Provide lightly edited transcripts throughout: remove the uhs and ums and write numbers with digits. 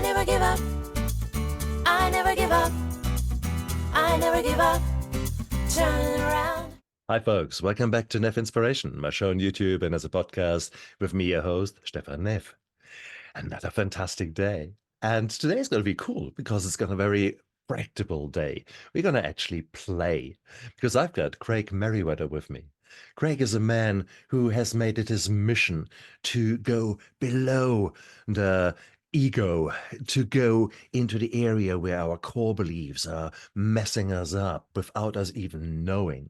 never give up. I never give up. I never give up. Turn around. Hi, folks. Welcome back to Neff Inspiration, my show on YouTube and as a podcast with me, your host, Stephan Neff. Another fantastic day. And today is going to be cool because it's going to be a very practical day. We're going to actually play because I've got Craig Meriwether with me. Craig is a man who has made it his mission to go below the ego, to go into the area where our core beliefs are messing us up without us even knowing.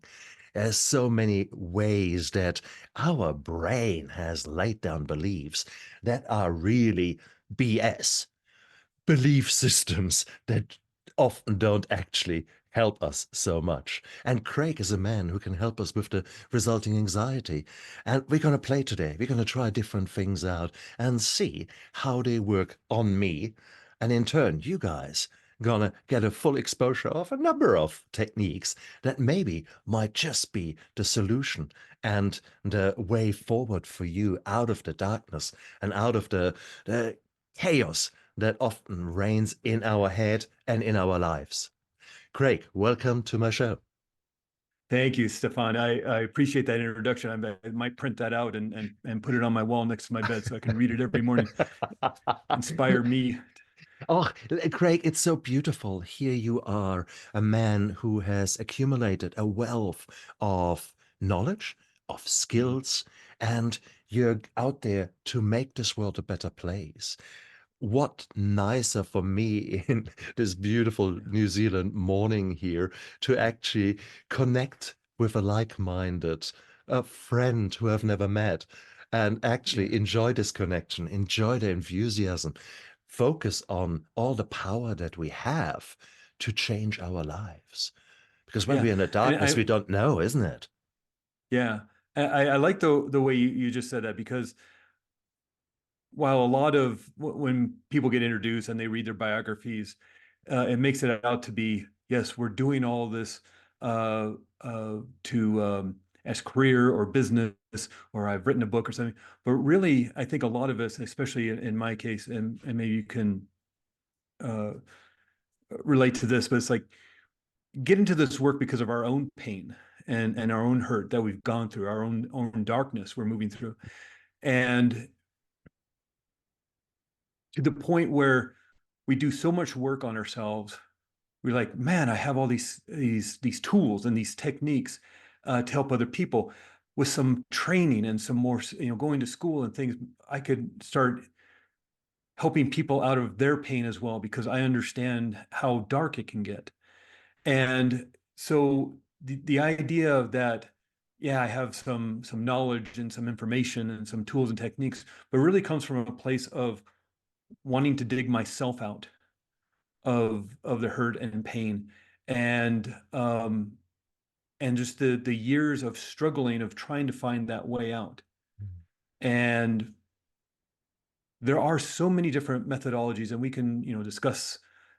There's so many ways that our brain has laid down beliefs that are really BS, belief systems that often don't actually help us so much. And Craig is a man who can help us with the resulting anxiety. And we're going to play today. We're going to try different things out and see how they work on me. And in turn, you guys gonna get a full exposure of a number of techniques that maybe might just be the solution and the way forward for you out of the darkness and out of the chaos that often reigns in our head and in our lives. Craig, welcome to my show. Thank you, Stephan. I appreciate that introduction. I might print that out and put it on my wall next to my bed so I can read it every morning. Inspire me. Oh, Craig, it's so beautiful. Here you are, a man who has accumulated a wealth of knowledge, of skills, and you're out there to make this world a better place. What nicer for me in this beautiful New Zealand morning here to actually connect with a like-minded, a friend who I've never met, and actually enjoy this connection, enjoy the enthusiasm, focus on all the power that we have to change our lives. Because when we're in the darkness, we don't know, isn't it? Yeah. I like the way you just said that, because while a lot of when people get introduced and they read their biographies, it makes it out to be, yes, we're doing all this to as career or business, or I've written a book or something. But really, I think a lot of us, especially in my case, and maybe you can relate to this, but it's like get into this work because of our own pain and our own hurt that we've gone through, our own darkness we're moving through. And to the point where we do so much work on ourselves, we're like, man, I have all these tools and these techniques to help other people. With some training and some more, going to school and things, I could start helping people out of their pain as well, because I understand how dark it can get. And so the idea of that, yeah, I have some knowledge and some information and some tools and techniques, but really comes from a place of wanting to dig myself out of the hurt and pain, and just the years of struggling, of trying to find that way out. And there are so many different methodologies, and we can discuss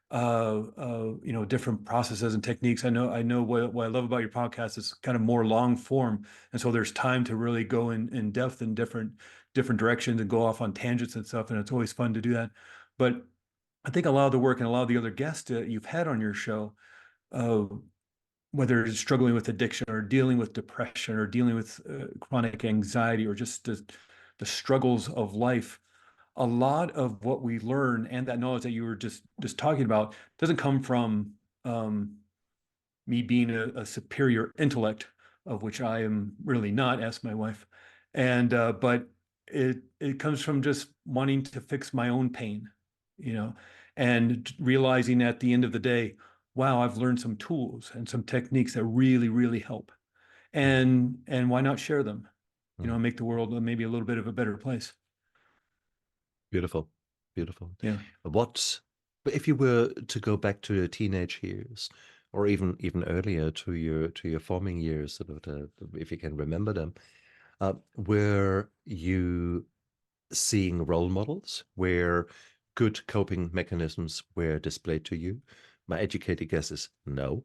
different processes and techniques. I know what I love about your podcast is kind of more long form, and so there's time to really go in depth in different directions and go off on tangents and stuff, and it's always fun to do that. But I think a lot of the work and a lot of the other guests that you've had on your show, whether it's struggling with addiction or dealing with depression or dealing with chronic anxiety or just the struggles of life, a lot of what we learn and that knowledge that you were just talking about doesn't come from me being a superior intellect, of which I am really not, ask my wife. And but it comes from just wanting to fix my own pain, and realizing at the end of the day, wow, I've learned some tools and some techniques that really, really help. And why not share them? Make the world maybe a little bit of a better place. Beautiful, beautiful. Yeah. But if you were to go back to your teenage years, or even earlier to your forming years, sort of if you can remember them, were you seeing role models where good coping mechanisms were displayed to you? My educated guess is no,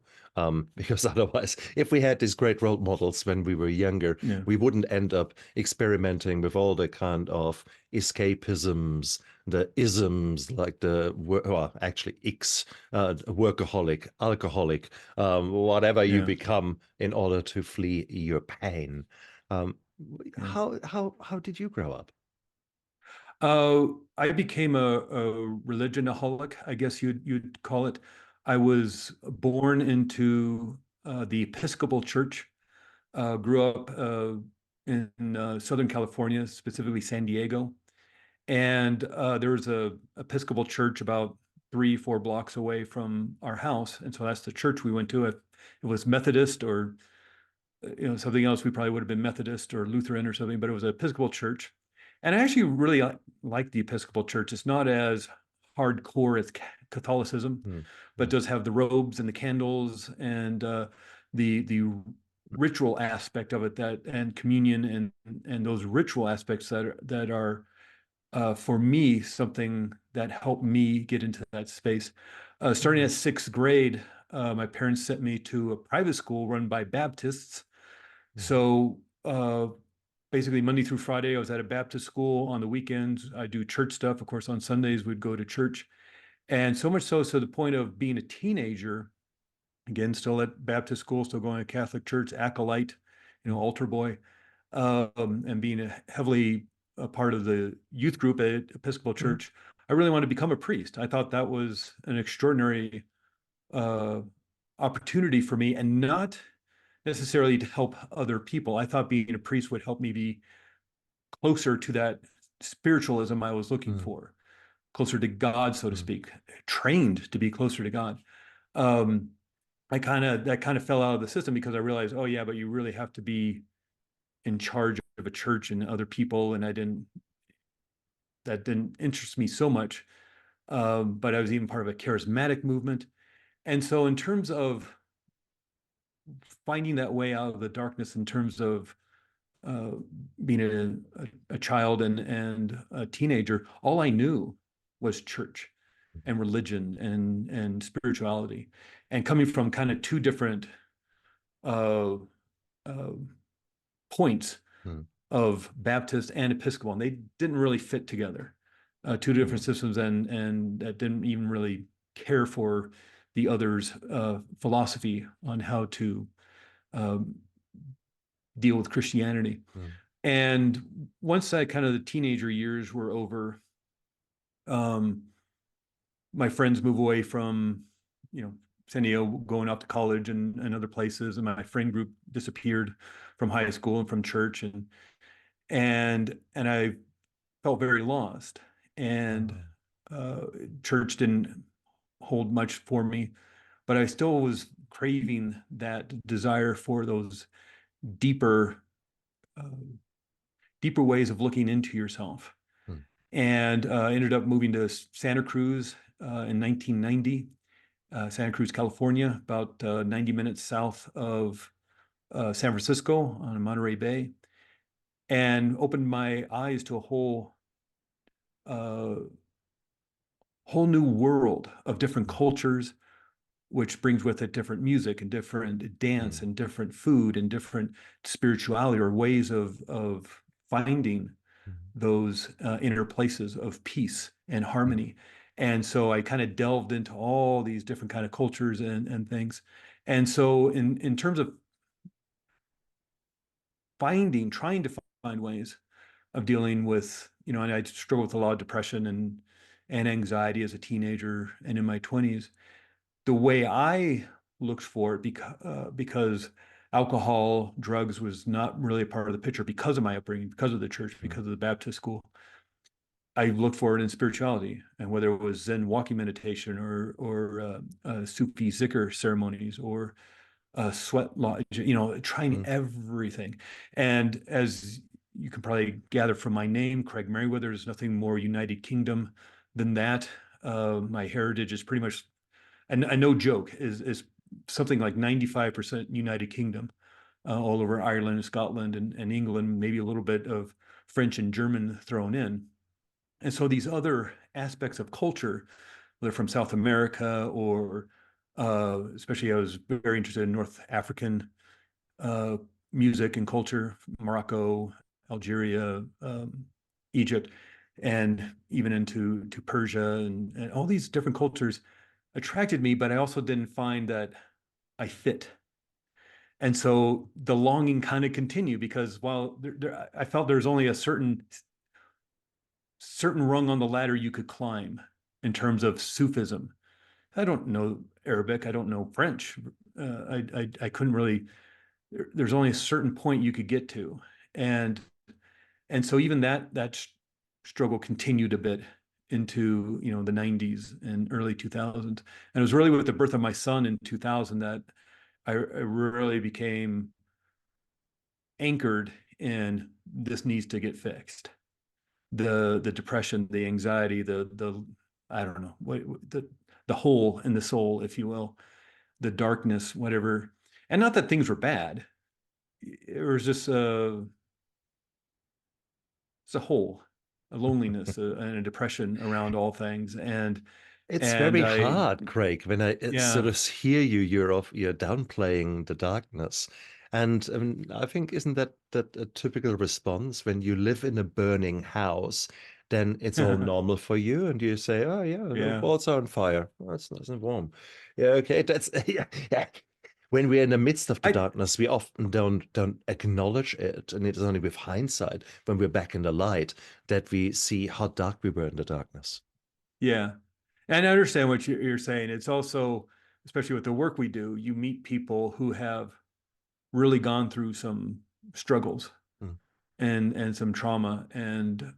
because otherwise, if we had these great role models when we were younger, Yeah. we wouldn't end up experimenting with all the kind of escapisms, the isms like well, actually workaholic, alcoholic, whatever you Yeah. become in order to flee your pain. Um, Yeah. how did you grow up? I became a religionaholic, I guess you'd call it. I was born into the Episcopal Church. Grew up in Southern California, specifically San Diego, and there was a Episcopal church about 3, 4 blocks away from our house, and so that's the church we went to. If it was Methodist or something else, we probably would have been Methodist or Lutheran or something, but it was an Episcopal church. And I actually really like the Episcopal Church. It's not as hardcore as Catholicism, Mm, but mm, does have the robes and the candles and the ritual aspect of it, that and communion and those ritual aspects that are for me something that helped me get into that space. Starting mm, at 6th grade, my parents sent me to a private school run by Baptists. mm, So basically, Monday through Friday, I was at a Baptist school. On the weekends, I do church stuff. Of course, on Sundays, we'd go to church. And so much so, the point of being a teenager, again, still at Baptist school, still going to Catholic church, acolyte, mm, altar boy, and being heavily a part of the youth group at Episcopal mm, Church. I really wanted to become a priest. I thought that was an extraordinary uh, opportunity for me, and not necessarily to help other people. I thought being a priest would help me be closer to that spiritualism I was looking mm, for, closer to God, so to mm, speak, trained to be closer to God. Um, that kind of fell out of the system because I realized, oh yeah, but you really have to be in charge of a church and other people, and that didn't interest me so much. But I was even part of a charismatic movement, and so in terms of finding that way out of the darkness, in terms of uh, being a child and a teenager, all I knew was church and religion and spirituality, and coming from kind of two different uh, uh, points mm, of Baptist and Episcopal, and they didn't really fit together. Two mm, different systems, and that didn't even really care for the other's philosophy on how to um, deal with Christianity. mm, And once that kind of the teenager years were over, um, my friends move away from, San Diego, going off to college and other places, and my friend group disappeared from high school and from church, and I felt very lost. And oh, uh, church didn't hold much for me, but I still was craving that desire for those deeper, uh, deeper ways of looking into yourself. mm, And ended up moving to Santa Cruz in 1990, Santa Cruz, California, about 90 minutes south of San Francisco on Monterey Bay, and opened my eyes to a uh, whole new world of different mm, cultures, which brings with it different music and different dance mm, and different food and different spirituality, or ways of finding mm, those inner places of peace and mm, harmony. And so I kind of delved into all these different kind of cultures and things. And so in terms of trying to find ways of dealing with, and I struggled with a lot of depression and anxiety as a teenager and in my 20s. The way I looked for it, because alcohol, drugs was not really a part of the picture because of my upbringing, because of the church, mm, because of the Baptist school. I looked for it in spirituality, and whether it was Zen walking meditation or Sufi zikr ceremonies or sweat lodge, trying mm, everything. And as you can probably gather from my name, Craig Meriwether, is nothing more United Kingdom than that. My heritage is pretty much, and no joke, is something like 95% United Kingdom, all over Ireland and Scotland and England, maybe a little bit of French and German thrown in. And so these other aspects of culture, whether from South America or Especially I was very interested in North African uh, music and culture, Morocco, Algeria, Egypt, and even into Persia and all these different cultures attracted me, but I also didn't find that I fit. And so the longing kind of continued because while I felt there's only a certain rung on the ladder you could climb in terms of Sufism. I don't know Arabic. I don't know French. I couldn't really. There's only a certain point you could get to, and so even that struggle continued a bit into the 90s and early 2000s. And it was really with the birth of my son in 2000 that I really became anchored in this needs to get fixed. The depression, the anxiety, the I don't know what the hole in the soul, if you will, the darkness, whatever. And not that things were bad. It was just it's a hole, a loneliness, and a depression around all things. It's And very I, hard, Craig, when I sort yeah, of hear you're downplaying the darkness. And I think isn't that a typical response when you live in a burning house, then it's all normal for you, and you say, "Oh yeah, the yeah, walls are on fire. Oh, it's nice and warm." Yeah, okay, that's yeah, yeah. When we're in the midst of the I, darkness, we often don't acknowledge it, and it's only with hindsight, when we're back in the light, that we see how dark we were in the darkness. yeah. And I understand what you're saying. It's also, especially with the work we do, you meet people who have really gone through some struggles Mm. and some trauma and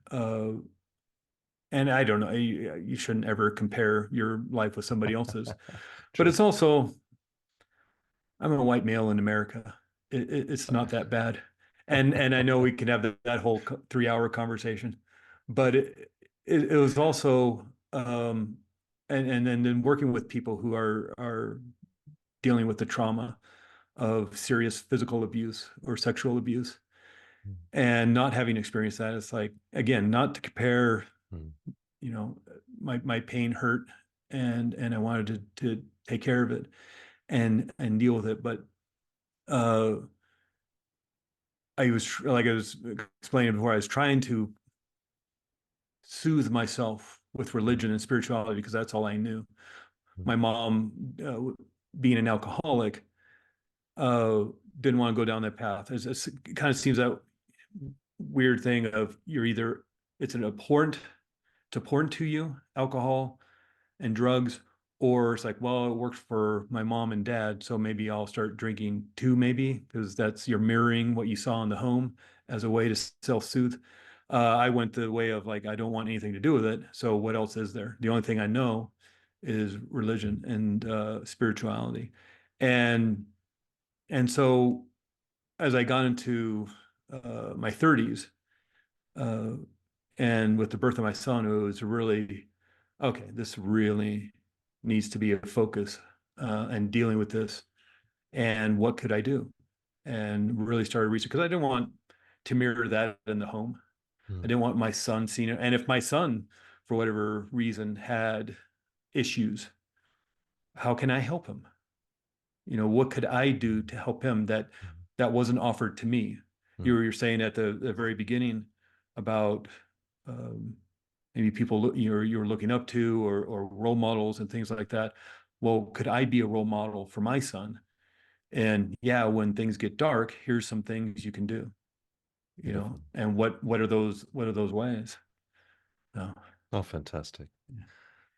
I don't know, you shouldn't ever compare your life with somebody else's. But True. it's also, I'm a white male in America. It's not that bad. And I know we can have that whole 3 hour conversation, but it was also and then working with people who are dealing with the trauma of serious physical abuse or sexual abuse Mm. and not having experienced that. It's like, again, not to compare, Mm. you know, my pain hurt and I wanted to take care of it and deal with it. But uh I was, like I was explaining before, I was trying to soothe myself with religion and spirituality because that's all I knew. Mm. My mom, being an alcoholic, uh, didn't want to go down that path. It kind of seems that weird thing of you're either it's important to you, alcohol and drugs, or it's like, well, it worked for my mom and dad, so maybe I'll start drinking too, maybe because that's you're mirroring what you saw in the home as a way to self-soothe. I went the way of like, I don't want anything to do with it. So what else is there? The only thing I know is religion and spirituality, and so as I got into my 30s, uh, and with the birth of my son, it was really okay. This really needs to be a focus and dealing with this. And what could I do? And really started research because I didn't want to mirror that in the home. I Mm. didn't want my son seeing it. And if my son, for whatever reason, had issues, how can I help him? What could I do to help him that wasn't offered to me? Mm. You're saying at the very beginning about um, maybe people you're looking up to or role models and things like that. Well, could I be a role model for my son? And yeah, when things get dark, here's some things you can do, Beautiful. and what are those ways? No. Oh, fantastic.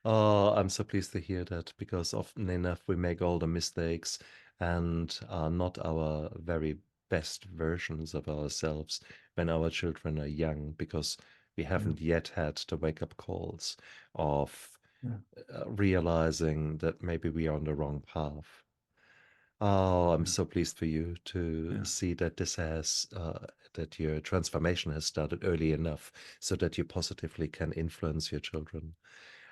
Oh, I'm so pleased to hear that, because often enough we make all the mistakes and are not our very best versions of ourselves when our children are young, because we Yeah, haven't yet had the wake-up calls of yeah, realizing that maybe we are on the wrong path. Oh, I'm yeah, so pleased for you to yeah, see that that your transformation has started early enough so that you positively can influence your children.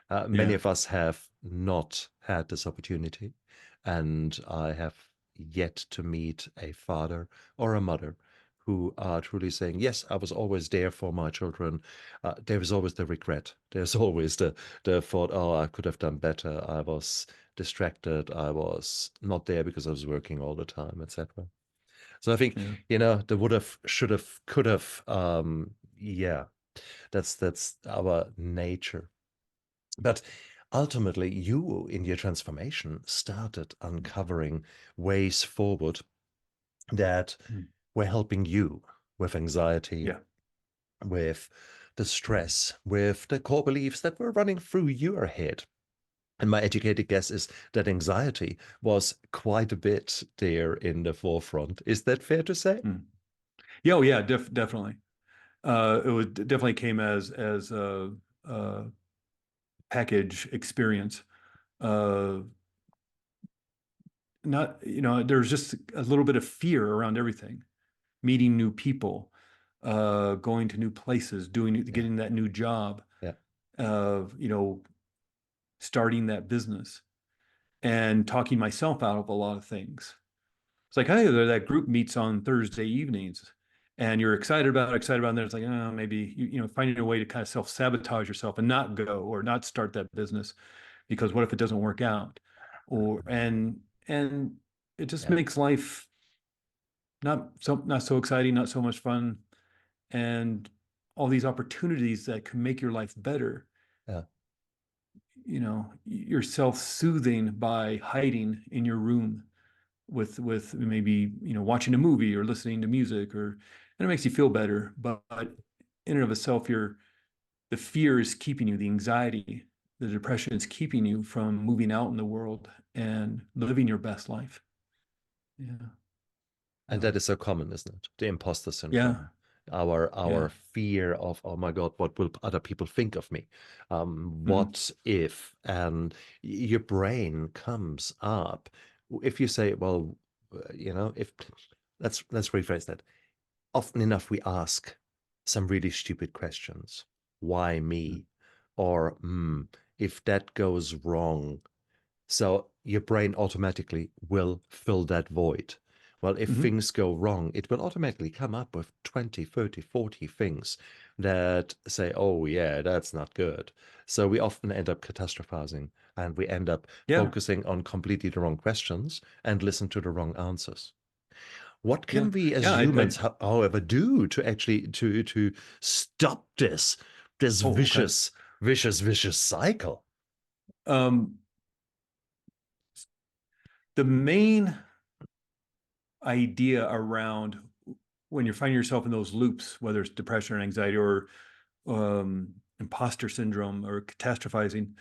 Many yeah, of us have not had this opportunity, and I have yet to meet a father or a mother who are truly saying, "Yes, I was always there for my children." There is always the regret. There's always the thought, "Oh, I could have done better. I was distracted. I was not there because I was working all the time, etc. So I think, Yeah. the would have, should have, could have, yeah, that's our nature. But ultimately, you in your transformation started uncovering ways forward that Mm. were helping you with anxiety, Yeah. with the stress, with the core beliefs that were running through your head. And my educated guess is that anxiety was quite a bit there in the forefront. Is that fair to say? Mm. Yeah. Oh, yeah. Definitely. It was definitely came as a package experience. Uh, Not, there's just a little bit of fear around everything. Meeting new people, going to new places, Yeah, getting that new job, yeah, uh, you know, starting that business, and talking myself out of a lot of things. It's like, hey, that group meets on Thursday evenings, and you're excited about it. And then it's like, oh, maybe finding a way to kind of self-sabotage yourself and not go or not start that business because what if it doesn't work out? Or and it just yeah, makes life not so exciting, not so much fun, and all these opportunities that can make your life better. yeah. You're self-soothing by hiding in your room with maybe watching a movie or listening to music, and it makes you feel better. But in and of itself, the fear is keeping you, the anxiety, the depression is keeping you from moving out in the world and living your best life. Yeah. And So, that is so common, isn't it? The imposter yeah. syndrome, our Yeah. fear of, oh my God, what will other people think of me? Mhm. What if? And your brain comes up. If you say, well, if let's rephrase that. Often enough, we ask some really stupid questions. Why me? Or, if that goes wrong, so your brain automatically will fill that void. Well, if Mhm. things go wrong, it will automatically come up with 20, 30, 40 things that say, oh, yeah, that's not good. So we often end up catastrophizing and we end up Yeah. focusing on completely the wrong questions and listen to the wrong answers. What Yeah. can we as Yeah. humans, however, do to actually to stop this Oh, okay. vicious cycle? Um, the main idea around when you're finding yourself in those loops, whether it's depression or anxiety or imposter syndrome or catastrophizing,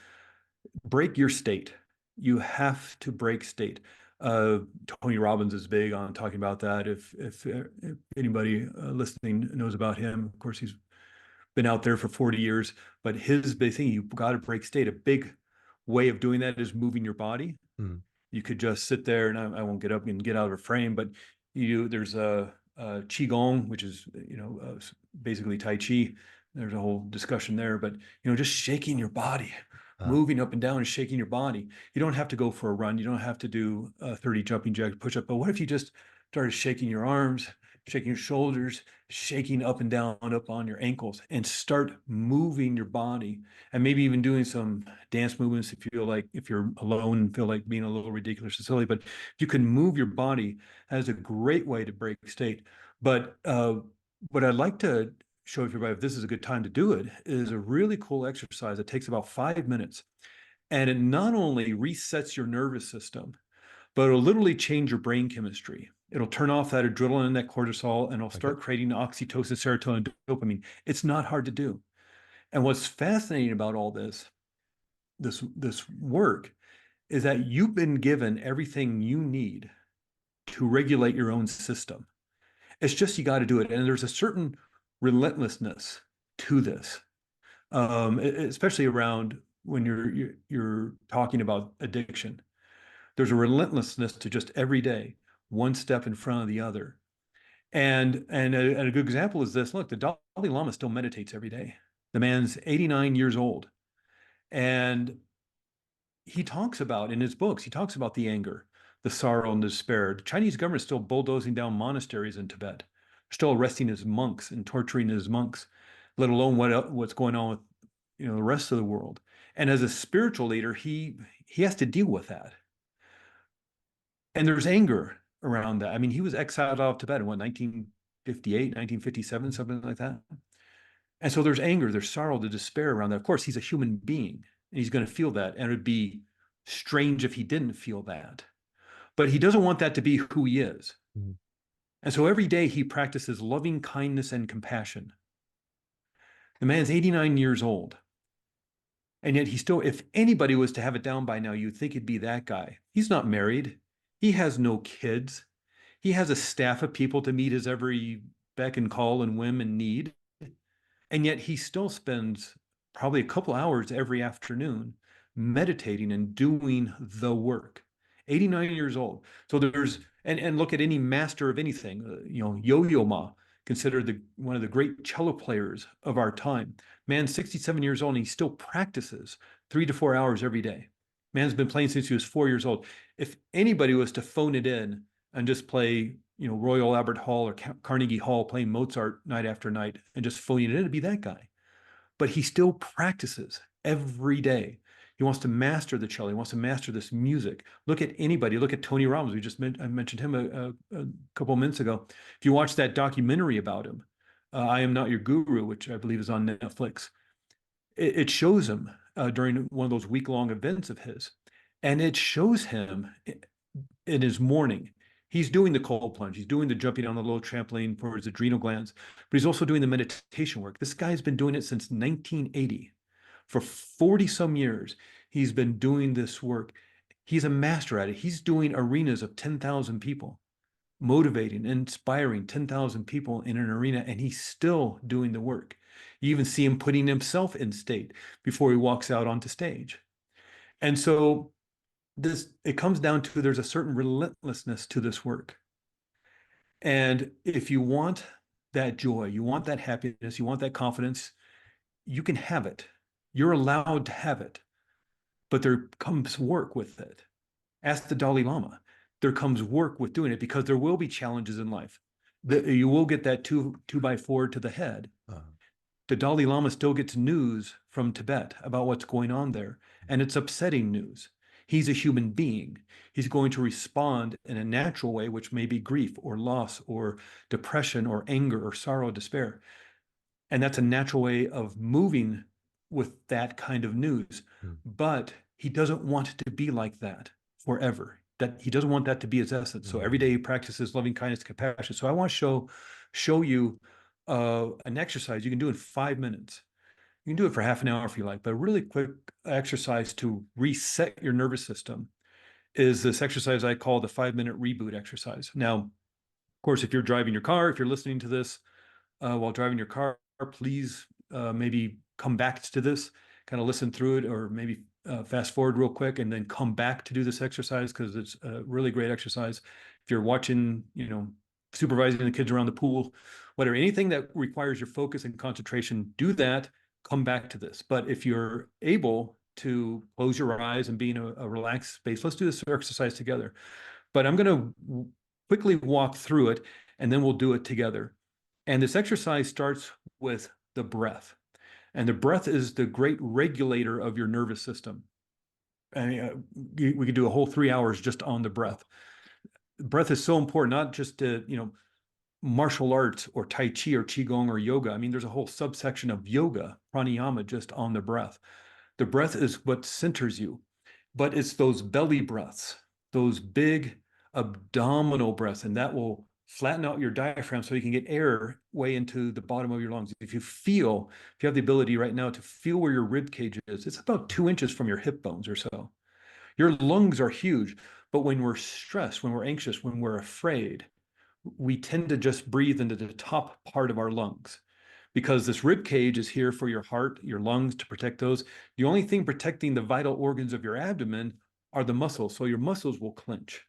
break your state. You have to break state. Tony Robbins is big on talking about that. If anybody listening knows about him, of course, he's been out there for 40 years, but his big thing, you've got to break state. A big way of doing that is moving your body. Hmm. You could just sit there, and I won't get up and get out of a frame, but there's a qigong, which is basically tai chi. There's a whole discussion there, but just shaking your body, Ah, moving up and down and shaking your body. You don't have to go for a run. You don't have to do 30 jumping jacks, push up. But what if you just started shaking your arms, shaking your shoulders, shaking up and down, up on your ankles, and start moving your body, and maybe even doing some dance movements if you feel like, if you're alone and feel like being a little ridiculous or silly, but you can move your body. That is a great way to break state. But what I'd like to show everybody, if this is a good time to do it, is a really cool exercise that takes about 5 minutes. And it not only resets your nervous system, but it'll literally change your brain chemistry. It'll turn off that adrenaline, that cortisol, and it'll okay. start creating oxytocin, serotonin, dopamine. It's not hard to do. And what's fascinating about all this work is that you've been given everything you need to regulate your own system. It's just you got to do it, and there's a certain relentlessness to this, especially around when you're talking about addiction. There's a relentlessness to just every day, one step in front of the other. And a good example is this. Look, the Dalai Lama still meditates every day. The man's 89 years old, and he talks about in his books, he talks about the anger, the sorrow, and the despair. The Chinese government is still bulldozing down monasteries in Tibet, still arresting his monks and torturing his monks, let alone what's going on with the rest of the world. And as a spiritual leader, he has to deal with that. And there's anger around that. I mean, he was exiled out of Tibet in what, 1958, 1957, something like that. And so there's anger, there's sorrow, the despair around that. Of course, he's a human being and he's going to feel that. And it'd be strange if he didn't feel that. But he doesn't want that to be who he is. Mhm. And so every day he practices loving kindness and compassion. The man's 89 years old. And yet he still, if anybody was to have it down by now, you'd think it'd be that guy. He's not married. He has no kids. He has a staff of people to meet his every beck and call and whim and need. And yet he still spends probably a couple hours every afternoon meditating and doing the work. 89 years old. So there's, and look at any master of anything, Yo-Yo Ma, considered one of the great cello players of our time. Man, 67 years old, and he still practices 3 to 4 hours every day. Man's been playing since he was 4 years old. If anybody was to phone it in and just play, Royal Albert Hall or Carnegie Hall, playing Mozart night after night and just phoning it in, it'd be that guy. But he still practices every day. He wants to master the cello. He wants to master this music. Look at anybody. Look at Tony Robbins. I mentioned him a couple of minutes ago. If you watch that documentary about him, I Am Not Your Guru, which I believe is on Netflix, it shows him during one of those week-long events of his. And it shows him in his morning. He's doing the cold plunge. He's doing the jumping on the low trampoline for his adrenal glands, but he's also doing the meditation work. This guy's been doing it since 1980. For 40 some years, he's been doing this work. He's a master at it. He's doing arenas of 10,000 people, motivating, inspiring 10,000 people in an arena, and he's still doing the work. You even see him putting himself in state before he walks out onto stage. And so it comes down to there's a certain relentlessness to this work. And if you want that joy, you want that happiness, you want that confidence, you can have it. You're allowed to have it, but there comes work with it. Ask the Dalai Lama. There comes work with doing it because there will be challenges in life. You will get that two by four to the head. The Dalai Lama still gets news from Tibet about what's going on there, and it's upsetting news. He's a human being. He's going to respond in a natural way, which may be grief or loss or depression or anger or sorrow, despair. And that's a natural way of moving with that kind of news. But he doesn't want it to be like that forever. That he doesn't want that to be his essence. So every day he practices loving kindness, compassion. So I want to show you an exercise you can do in 5 minutes. You can do it for half an hour if you like, but a really quick exercise to reset your nervous system is this exercise I call the 5-minute reboot exercise. Now, of course, if you're driving your car, if you're listening to this while driving your car, please maybe come back to this, kind of listen through it, or maybe fast forward real quick and then come back to do this exercise because it's a really great exercise. If you're watching, supervising the kids around the pool, whatever, anything that requires your focus and concentration, do that, come back to this. But if you're able to close your eyes and be in a relaxed space, let's do this exercise together. But I'm going to quickly walk through it and then we'll do it together. And this exercise starts with the breath. And the breath is the great regulator of your nervous system. And we could do a whole 3 hours just on the breath. Breath is so important, not just to, martial arts or Tai Chi or Qigong or yoga. I mean, there's a whole subsection of yoga, pranayama, just on the breath. The breath is what centers you, but it's those belly breaths, those big abdominal breaths, and that will flatten out your diaphragm so you can get air way into the bottom of your lungs. If you have the ability right now to feel where your rib cage is, it's about 2 inches from your hip bones or so. Your lungs are huge, but when we're stressed, when we're anxious, when we're afraid, we tend to just breathe into the top part of our lungs because this rib cage is here for your heart, your lungs, to protect those. The only thing protecting the vital organs of your abdomen are the muscles, so your muscles will clench.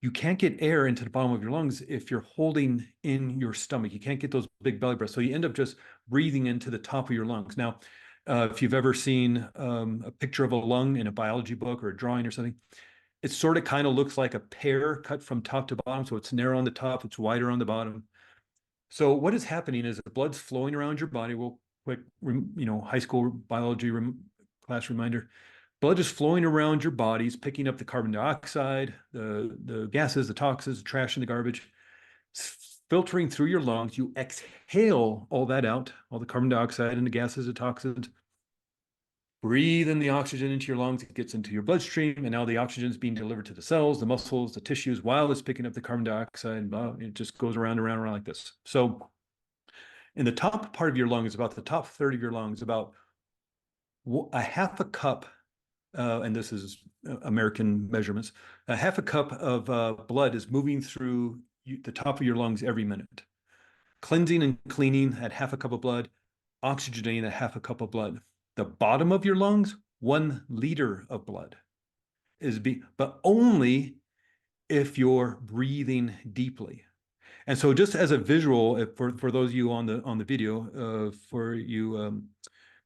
You can't get air into the bottom of your lungs if you're holding in your stomach. You can't get those big belly breaths. So you end up just breathing into the top of your lungs. Now, if you've ever seen a picture of a lung in a biology book or a drawing or something, it sort of kind of looks like a pear cut from top to bottom. So it's narrow on the top, it's wider on the bottom. So what is happening is the blood's flowing around your body. Real quick, high school biology class reminder. blood is flowing around your bodies, picking up the carbon dioxide, the gases, the toxins, the trash, and the garbage, filtering through your lungs. You exhale all that out, all the carbon dioxide and the gases, the toxins. Breathe in the oxygen into your lungs. It gets into your bloodstream, and now the oxygen is being delivered to the cells, the muscles, the tissues, while it's picking up the carbon dioxide. It just goes around and around and around like this. So in the top part of your lungs, about the top third of your lungs, about a half a cup, and this is American measurements, a half a cup of blood is moving through the top of your lungs every minute. Cleansing and cleaning at half a cup of blood, oxygenating at half a cup of blood. The bottom of your lungs, 1 liter of blood but only if you're breathing deeply. And so just as a visual, for those of you on the video, for you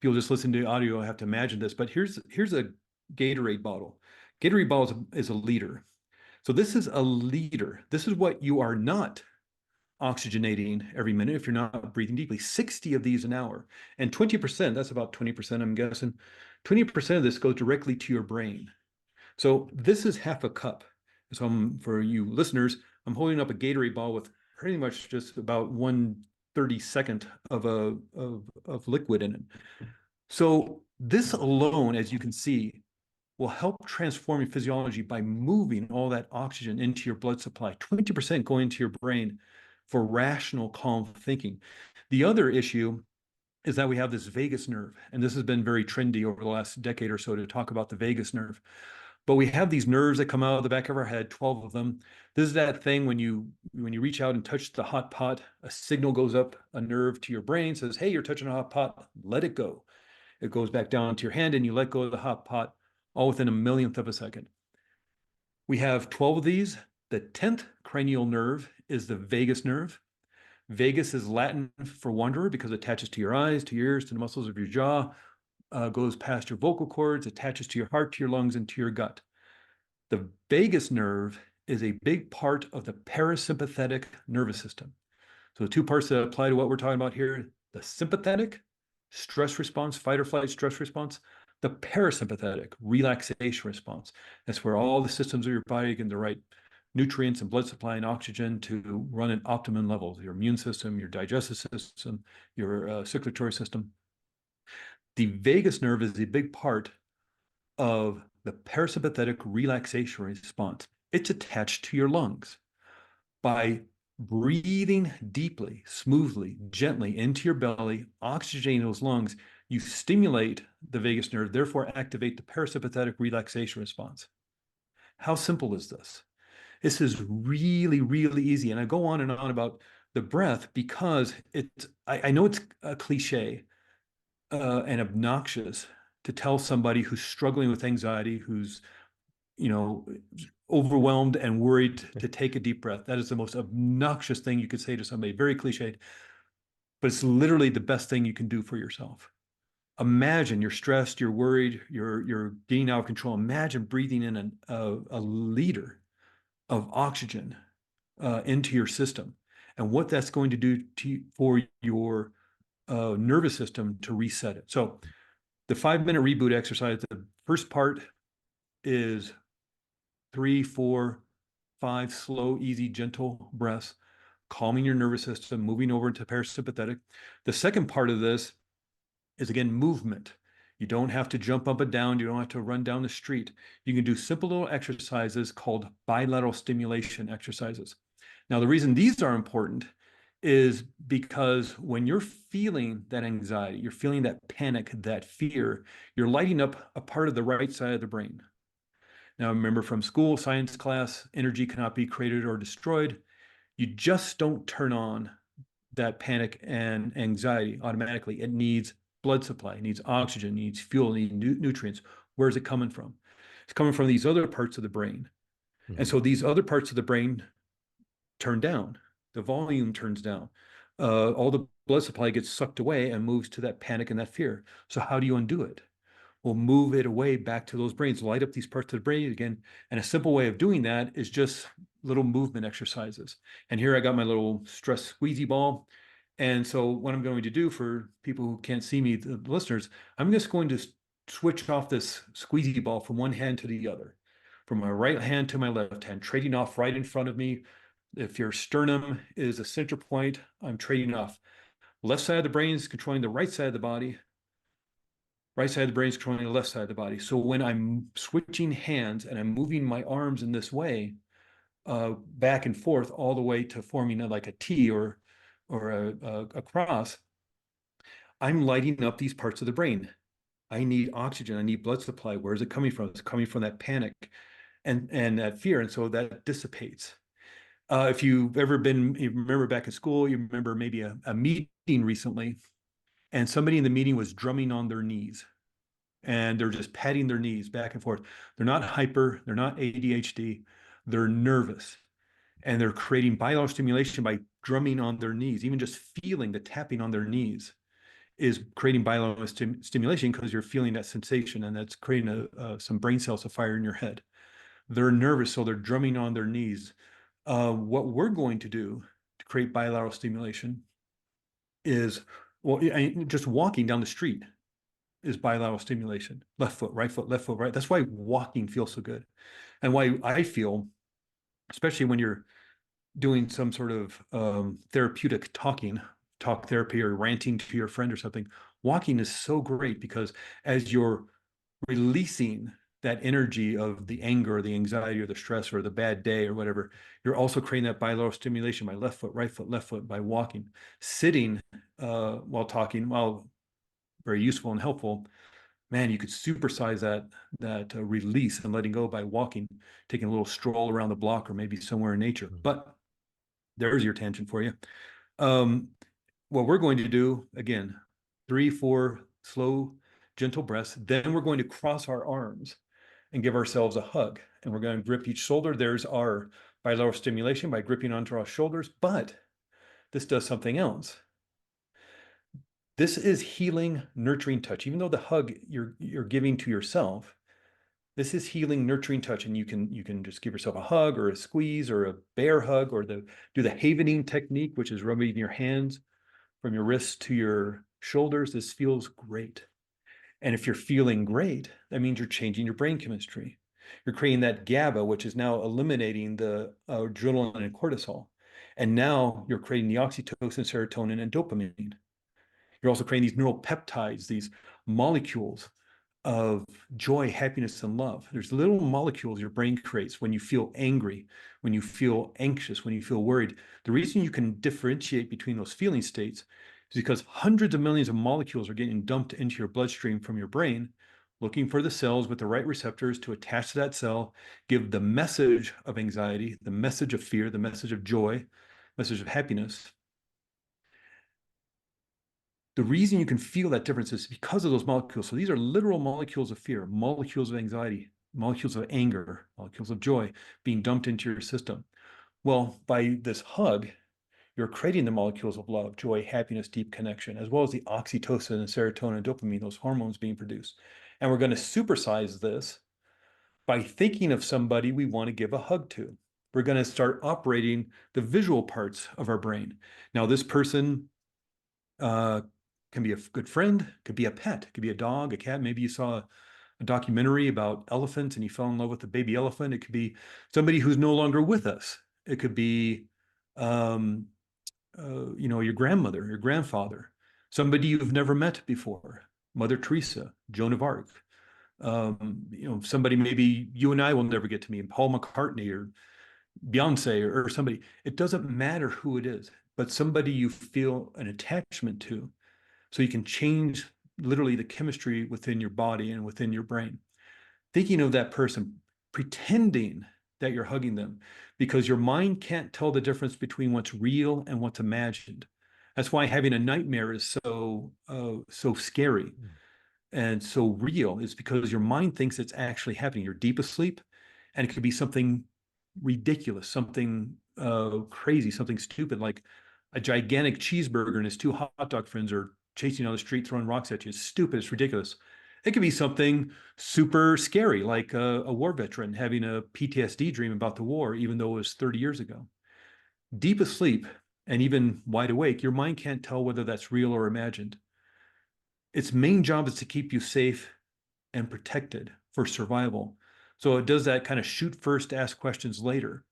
people just listen to the audio, I have to imagine this, but here's a Gatorade bottle. Gatorade bottle is a liter. So this is a liter. This is what you are not oxygenating every minute if you're not breathing deeply. 60 of these an hour. And 20%, that's about 20%, I'm guessing. 20% of this goes directly to your brain. So this is half a cup. So for you listeners, I'm holding up a Gatorade ball with pretty much just about 1/32 of liquid in it. So this alone, as you can see, will help transform your physiology by moving all that oxygen into your blood supply, 20% going into your brain for rational, calm thinking. The other issue is that we have this vagus nerve, and this has been very trendy over the last decade or so to talk about the vagus nerve. But we have these nerves that come out of the back of our head, 12 of them. This is that thing when you reach out and touch the hot pot, a signal goes up a nerve to your brain, says, hey, you're touching a hot pot, let it go. It goes back down to your hand and you let go of the hot pot, all within a millionth of a second. We have 12 of these. The 10th cranial nerve is the vagus nerve. Vagus is Latin for wanderer because it attaches to your eyes, to your ears, to the muscles of your jaw, goes past your vocal cords, attaches to your heart, to your lungs, and to your gut. The vagus nerve is a big part of the parasympathetic nervous system. So the two parts that apply to what we're talking about here, the sympathetic stress response, fight or flight stress response, the parasympathetic relaxation response. That's where all the systems of your body get the right nutrients and blood supply and oxygen to run at optimum levels, your immune system, your digestive system, your circulatory system. The vagus nerve is a big part of the parasympathetic relaxation response. It's attached to your lungs. By breathing deeply, smoothly, gently into your belly, oxygenating those lungs, you stimulate the vagus nerve, therefore activate the parasympathetic relaxation response. How simple is this? This is really, really easy. And I go on and on about the breath because I know it's a cliche and obnoxious to tell somebody who's struggling with anxiety, who's, overwhelmed and worried to take a deep breath. That is the most obnoxious thing you could say to somebody, very cliched, but it's literally the best thing you can do for yourself. Imagine you're stressed, you're worried, you're getting out of control. Imagine breathing in a liter of oxygen into your system and what that's going to do for your nervous system to reset it. So the 5-minute reboot exercise, the first part is 3, 4, 5 slow, easy, gentle breaths, calming your nervous system, moving over into parasympathetic. The second part of this is, again, movement. You don't have to jump up and down. You don't have to run down the street. You can do simple little exercises called bilateral stimulation exercises. Now, the reason these are important is because when you're feeling that anxiety, you're feeling that panic, that fear, you're lighting up a part of the right side of the brain. Now, remember from school, science class, energy cannot be created or destroyed. You just don't turn on that panic and anxiety automatically. It needs blood supply, it needs oxygen, it needs fuel, it needs nutrients. Where is it coming from? It's coming from these other parts of the brain. Mm-hmm. And so these other parts of the brain turn down. The volume turns down. All the blood supply gets sucked away and moves to that panic and that fear. So how do you undo it? Well, move it away back to those brains, light up these parts of the brain again. And a simple way of doing that is just little movement exercises. And here I got my little stress squeezy ball. And so what I'm going to do for people who can't see me, the listeners, I'm just going to switch off this squeezy ball from one hand to the other, from my right hand to my left hand, trading off right in front of me. If your sternum is a center point, I'm trading off. Left side of the brain is controlling the right side of the body. Right side of the brain is controlling the left side of the body. So when I'm switching hands and I'm moving my arms in this way, back and forth, all the way to forming like a T or a cross, I'm lighting up these parts of the brain. I need oxygen. I need blood supply. Where is it coming from? It's coming from that panic and that fear. And so that dissipates. If you've ever been, you remember back in school, you remember maybe a meeting recently, and somebody in the meeting was drumming on their knees and they're just patting their knees back and forth. They're not hyper, they're not ADHD, they're nervous. And they're creating binaural stimulation by drumming on their knees. Even just feeling the tapping on their knees is creating binaural stimulation because you're feeling that sensation, and that's creating some brain cells to fire in your head. They're nervous, so they're drumming on their knees. What we're going to do to create binaural stimulation is, well, just walking down the street is binaural stimulation. Left foot, right foot, left foot, right. That's why walking feels so good. And why I feel, especially when you're doing some sort of therapeutic talk therapy or ranting to your friend or something, walking is so great because as you're releasing that energy of the anger or the anxiety or the stress or the bad day or whatever, you're also creating that binaural stimulation by left foot, left foot by walking. Sitting while talking, while very useful and helpful, man, you could supersize that release and letting go by walking, taking a little stroll around the block or maybe somewhere in nature. But there's your tangent for you. What we're going to do, again, 3, 4 slow, gentle breaths. Then we're going to cross our arms and give ourselves a hug. And we're going to grip each shoulder. There's our binaural stimulation by gripping onto our shoulders. But this does something else. This is healing, nurturing touch. Even though the hug you're giving to yourself, this is healing, nurturing touch, and you can just give yourself a hug or a squeeze or a bear hug or do the havening technique, which is rubbing your hands from your wrists to your shoulders. This feels great. And if you're feeling great, that means you're changing your brain chemistry. You're creating that GABA, which is now eliminating the adrenaline and cortisol. And now you're creating the oxytocin, serotonin, and dopamine. You're also creating these neural peptides, these molecules of joy, happiness, and love. There's little molecules your brain creates when you feel angry, when you feel anxious, when you feel worried. The reason you can differentiate between those feeling states is because hundreds of millions of molecules are getting dumped into your bloodstream from your brain, looking for the cells with the right receptors to attach to that cell, give the message of anxiety, the message of fear, the message of joy, message of happiness. The reason you can feel that difference is because of those molecules. So these are literal molecules of fear, molecules of anxiety, molecules of anger, molecules of joy being dumped into your system. Well, by this hug, you're creating the molecules of love, joy, happiness, deep connection, as well as the oxytocin and serotonin and dopamine, those hormones being produced. And we're going to supersize this by thinking of somebody we want to give a hug to. We're going to start operating the visual parts of our brain. Now, this person can be a good friend, could be a pet, could be a dog, a cat. Maybe you saw a documentary about elephants and you fell in love with a baby elephant. It could be somebody who's no longer with us. It could be, your grandmother, your grandfather, somebody you've never met before, Mother Teresa, Joan of Arc. Somebody maybe you and I will never get to meet, Paul McCartney or Beyonce or somebody. It doesn't matter who it is, but somebody you feel an attachment to. So you can change literally the chemistry within your body and within your brain. Thinking of that person, pretending that you're hugging them, because your mind can't tell the difference between what's real and what's imagined. That's why having a nightmare is so scary and so real, is because your mind thinks it's actually happening. You're deep asleep, and it could be something ridiculous, something crazy, something stupid, like a gigantic cheeseburger and his 2 hot dog friends are chasing you on the street, throwing rocks at you. It's stupid. It's ridiculous. It could be something super scary, like a war veteran having a PTSD dream about the war, even though it was 30 years ago. Deep asleep and even wide awake, your mind can't tell whether that's real or imagined. Its main job is to keep you safe and protected for survival. So it does that kind of shoot first, ask questions later.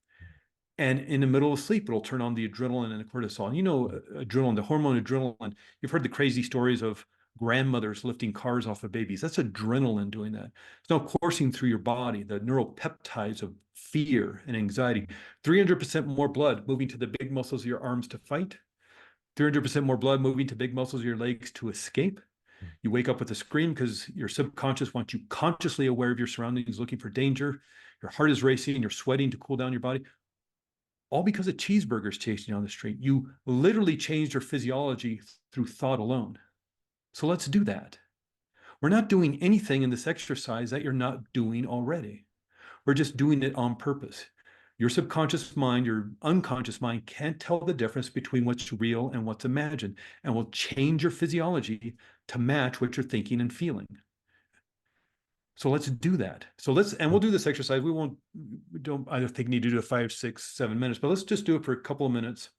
And in the middle of sleep, it'll turn on the adrenaline and the cortisol. And you know, adrenaline, the hormone adrenaline, you've heard the crazy stories of grandmothers lifting cars off of babies. That's adrenaline doing that. It's now coursing through your body, the neuropeptides of fear and anxiety. 300% more blood moving to the big muscles of your arms to fight. 300% more blood moving to big muscles of your legs to escape. You wake up with a scream because your subconscious wants you consciously aware of your surroundings, looking for danger. Your heart is racing, you're sweating to cool down your body. All because of cheeseburgers chasing you down the street. You literally changed your physiology through thought alone. So let's do that. We're not doing anything in this exercise that you're not doing already. We're just doing it on purpose. Your subconscious mind, your unconscious mind can't tell the difference between what's real and what's imagined, and will change your physiology to match what you're thinking and feeling. So let's do that. And we'll do this exercise. We don't, I think, need to do it 5, 6, 7 minutes, but let's just do it for a couple of minutes.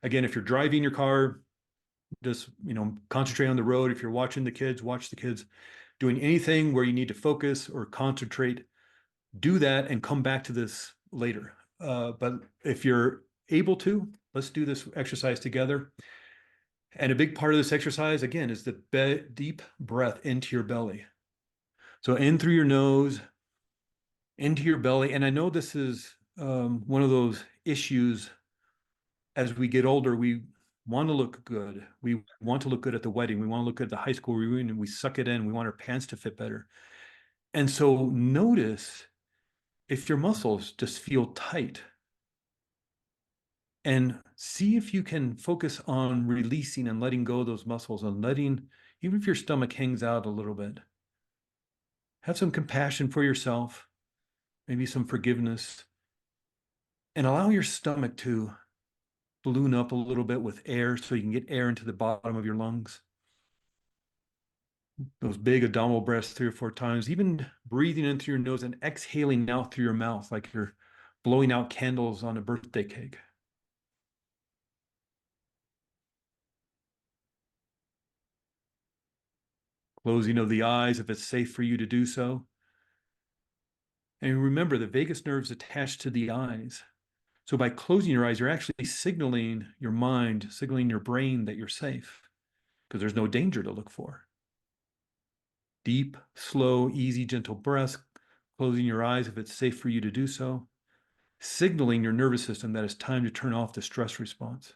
Again, if you're driving your car, just, concentrate on the road. If you're watching the kids, watch the kids. Doing anything where you need to focus or concentrate, do that and come back to this later. But if you're able to, let's do this exercise together. And a big part of this exercise, again, is the deep breath into your belly. So in through your nose, into your belly. And I know this is one of those issues as we get older. We want to look good. We want to look good at the wedding. We want to look good at the high school reunion. We suck it in. We want our pants to fit better. And so notice if your muscles just feel tight, and see if you can focus on releasing and letting go of those muscles, and letting, even if your stomach hangs out a little bit, have some compassion for yourself, maybe some forgiveness, and allow your stomach to balloon up a little bit with air so you can get air into the bottom of your lungs. Those big abdominal breaths 3 or 4 times, even breathing in through your nose and exhaling out through your mouth like you're blowing out candles on a birthday cake. Closing of the eyes if it's safe for you to do so. And remember, the vagus nerve is attached to the eyes. So by closing your eyes, you're actually signaling your mind, signaling your brain that you're safe, because there's no danger to look for. Deep, slow, easy, gentle breaths, closing your eyes if it's safe for you to do so, signaling your nervous system that it's time to turn off the stress response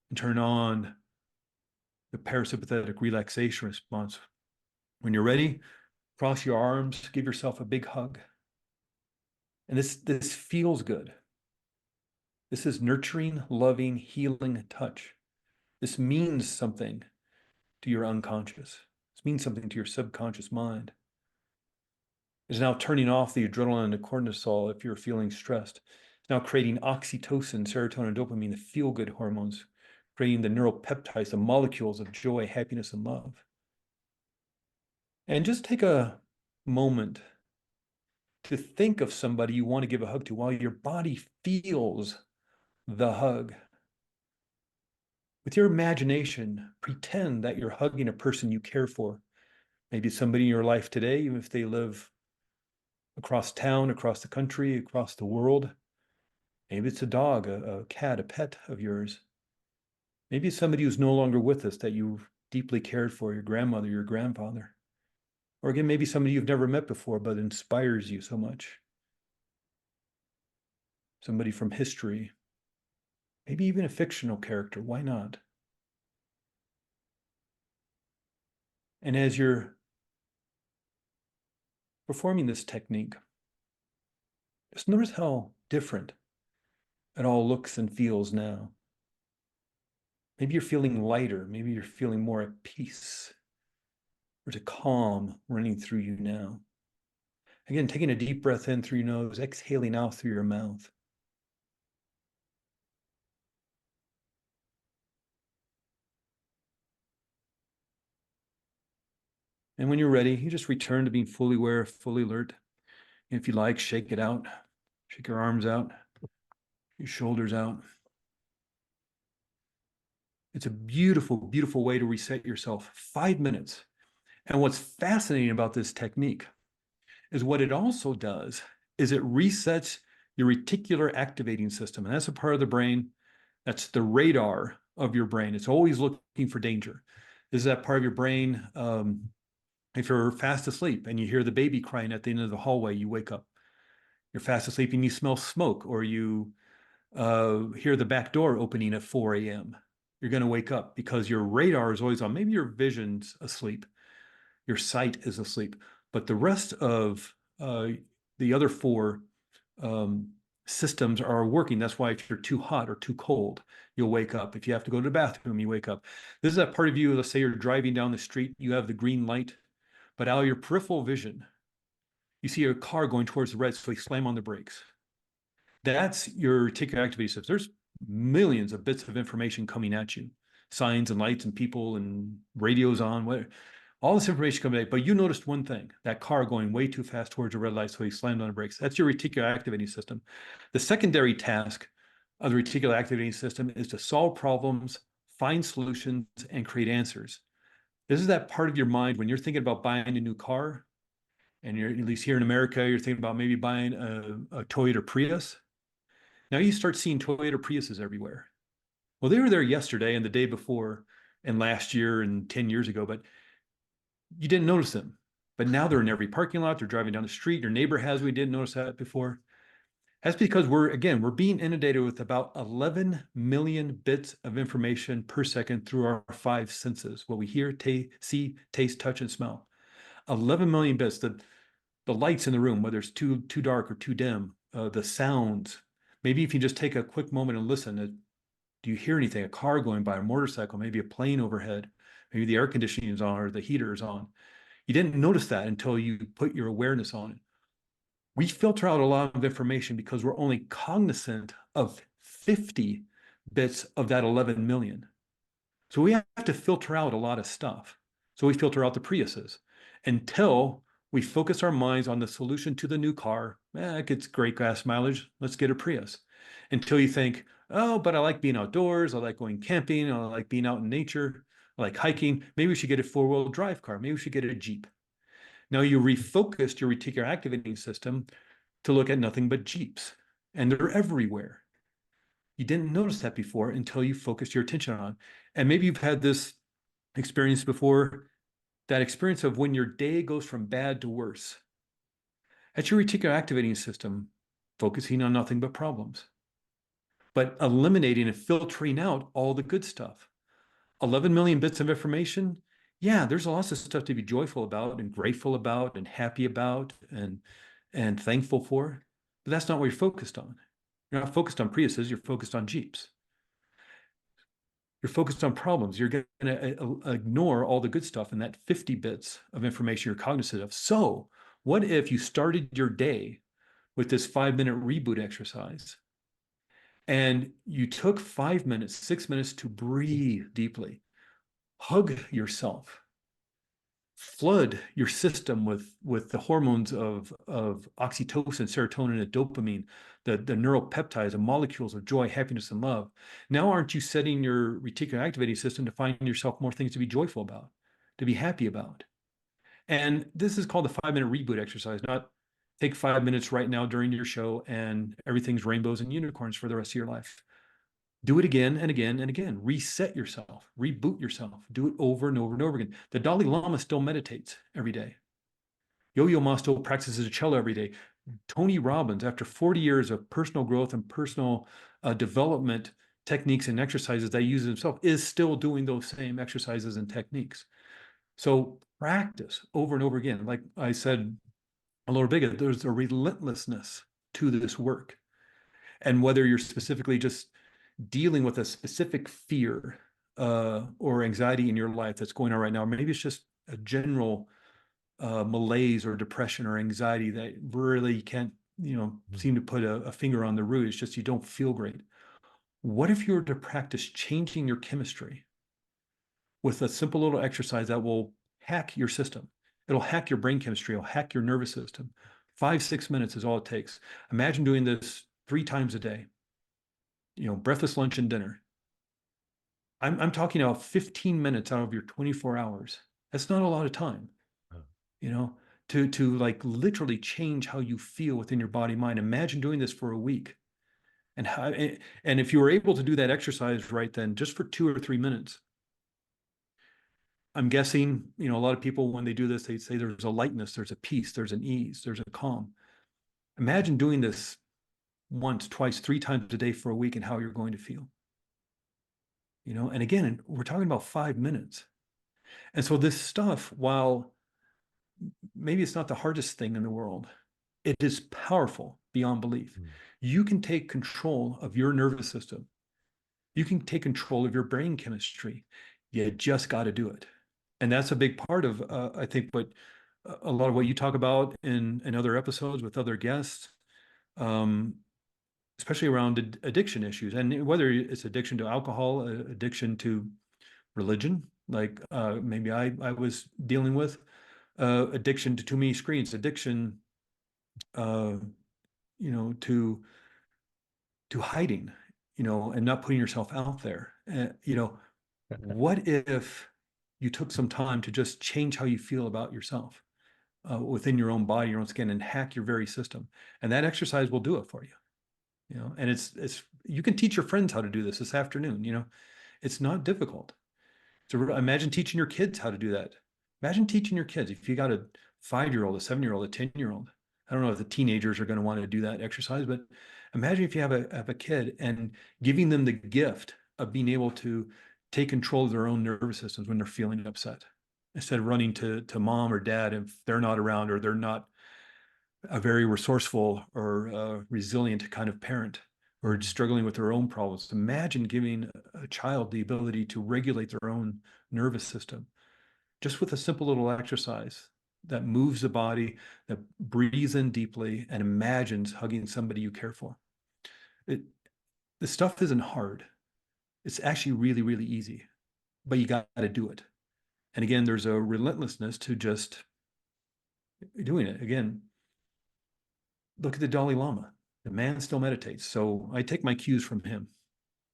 and turn on the parasympathetic relaxation response. When you're ready, cross your arms, give yourself a big hug. And this feels good. This is nurturing, loving, healing touch. This means something to your unconscious. This means something to your subconscious mind. It's now turning off the adrenaline and the cortisol if you're feeling stressed. It's now creating oxytocin, serotonin, dopamine, the feel-good hormones, creating the neuropeptides, the molecules of joy, happiness, and love. And just take a moment to think of somebody you want to give a hug to while your body feels the hug. With your imagination, pretend that you're hugging a person you care for. Maybe somebody in your life today, even if they live across town, across the country, across the world. Maybe it's a dog, a cat, a pet of yours. Maybe it's somebody who's no longer with us that you deeply cared for, your grandmother, your grandfather. Or again, maybe somebody you've never met before, but inspires you so much. Somebody from history. Maybe even a fictional character, why not? And as you're performing this technique, just notice how different it all looks and feels now. Maybe you're feeling lighter. Maybe you're feeling more at peace. There's a calm running through you now. Again, taking a deep breath in through your nose, exhaling out through your mouth. And when you're ready, you just return to being fully aware, fully alert. And if you like, shake it out. Shake your arms out, your shoulders out. It's a beautiful, beautiful way to reset yourself. 5 minutes. And what's fascinating about this technique is what it also does is it resets your reticular activating system. And that's a part of the brain, that's the radar of your brain. It's always looking for danger. This is that part of your brain. If you're fast asleep and you hear the baby crying at the end of the hallway, you wake up. You're fast asleep and you smell smoke, or you hear the back door opening at 4 a.m. You're going to wake up because your radar is always on. Maybe your vision's asleep, your sight is asleep, but the rest of the other four systems are working. That's why if you're too hot or too cold, you'll wake up. If you have to go to the bathroom, you wake up. This is that part of you, let's say you're driving down the street, you have the green light, but out of your peripheral vision, you see a car going towards the red, so you slam on the brakes. That's your reticular activating system. There's millions of bits of information coming at you, signs and lights and people and radios on, whatever. All this information coming at you, but you noticed one thing, that car going way too fast towards a red light, so he slammed on the brakes. That's your reticular activating system. The secondary task of the reticular activating system is to solve problems, find solutions, and create answers. This is that part of your mind when you're thinking about buying a new car, and you're, at least here in America, you're thinking about maybe buying a Toyota Prius. Now you start seeing Toyota Priuses everywhere. Well, they were there yesterday and the day before and last year and 10 years ago, but you didn't notice them. But now they're in every parking lot. They're driving down the street. Your neighbor has. We didn't notice that before. That's because we're being inundated with about 11 million bits of information per second through our five senses, what we hear, see, taste, touch, and smell. 11 million bits. The lights in the room, whether it's too dark or too dim, the sounds. Maybe if you just take a quick moment and listen, do you hear anything? A car going by, a motorcycle, maybe a plane overhead, maybe the air conditioning is on or the heater is on. You didn't notice that until you put your awareness on it. We filter out a lot of information because we're only cognizant of 50 bits of that 11 million. So we have to filter out a lot of stuff. So we filter out the Priuses until we focus our minds on the solution to the new car. It gets great gas mileage. Let's get a Prius. Until you think, oh, but I like being outdoors. I like going camping. I like being out in nature. I like hiking. Maybe we should get a four-wheel drive car. Maybe we should get a Jeep. Now you refocused your reticular activating system to look at nothing but Jeeps, and they're everywhere. You didn't notice that before until you focused your attention on. And maybe you've had this experience before, that experience of when your day goes from bad to worse. That's your reticular activating system focusing on nothing but problems, but eliminating and filtering out all the good stuff. 11 million bits of information. Yeah, there's lots of stuff to be joyful about and grateful about and happy about and thankful for, but that's not what you're focused on. You're not focused on Priuses, you're focused on Jeeps. You're focused on problems. You're going to ignore all the good stuff in that 50 bits of information you're cognizant of. So what if you started your day with this 5-minute reboot exercise and you took 5 minutes, 6 minutes to breathe deeply, hug yourself, flood your system with the hormones of oxytocin, serotonin, and dopamine, the neuropeptides, the molecules of joy, happiness, and love. Now, aren't you setting your reticular activating system to find yourself more things to be joyful about, to be happy about? And this is called the 5-minute reboot exercise, not take 5 minutes right now during your show and everything's rainbows and unicorns for the rest of your life. Do it again and again and again. Reset yourself, reboot yourself. Do it over and over and over again. The Dalai Lama still meditates every day. Yo-Yo Ma still practices cello every day. Tony Robbins, after 40 years of personal growth and personal development techniques and exercises that he uses himself, is still doing those same exercises and techniques. So practice over and over again. Like I said a little bit, there's a relentlessness to this work. And whether you're specifically just dealing with a specific fear or anxiety in your life that's going on right now, maybe it's just a general malaise or depression or anxiety that really can't, seem to put a finger on the root. It's just you don't feel great. What if you were to practice changing your chemistry with a simple little exercise that will hack your system? It'll hack your brain chemistry. It'll hack your nervous system. 5-6 minutes is all it takes. Imagine doing this 3 times a day. Breakfast, lunch, and dinner. I'm talking about 15 minutes out of your 24 hours. That's not a lot of time, Oh. you know, to like literally change how you feel within your body mind. Imagine doing this for a week. And how, and if you were able to do that exercise right then, just for 2 or 3 minutes, I'm guessing, you know, a lot of people, when they do this, they say there's a lightness, there's a peace, there's an ease, there's a calm. Imagine doing this once, twice, 3 times a day for a week and how you're going to feel. You know, and again, we're talking about 5 minutes. And so this stuff, while maybe it's not the hardest thing in the world, it is powerful beyond belief. Mm. You can take control of your nervous system. You can take control of your brain chemistry. You just got to do it. And that's a big part of, I think, what a lot of what you talk about in other episodes with other guests, um, especially around addiction issues, and whether it's addiction to alcohol, addiction to religion, like maybe I was dealing with, addiction to too many screens, addiction, uh, you know, to hiding, you know, and not putting yourself out there. You know, what if you took some time to just change how you feel about yourself within your own body, your own skin, and hack your very system? And that exercise will do it for you. You know, and it's you can teach your friends how to do this afternoon. You know, it's not difficult. So imagine teaching your kids how to do that. Imagine teaching your kids, if you got a 5-year-old, a 7-year-old, a 10-year-old. I don't know if the teenagers are going to want to do that exercise, but imagine if you have a kid and giving them the gift of being able to take control of their own nervous systems when they're feeling upset, instead of running to mom or dad if they're not around, or they're not a very resourceful or resilient kind of parent, or struggling with their own problems. Imagine giving a child the ability to regulate their own nervous system just with a simple little exercise that moves the body, that breathes in deeply and imagines hugging somebody you care for. The stuff isn't hard. It's actually really, really easy, but you got to do it. And again, there's a relentlessness to just doing it. Again, look at the Dalai Lama. The man still meditates. So I take my cues from him.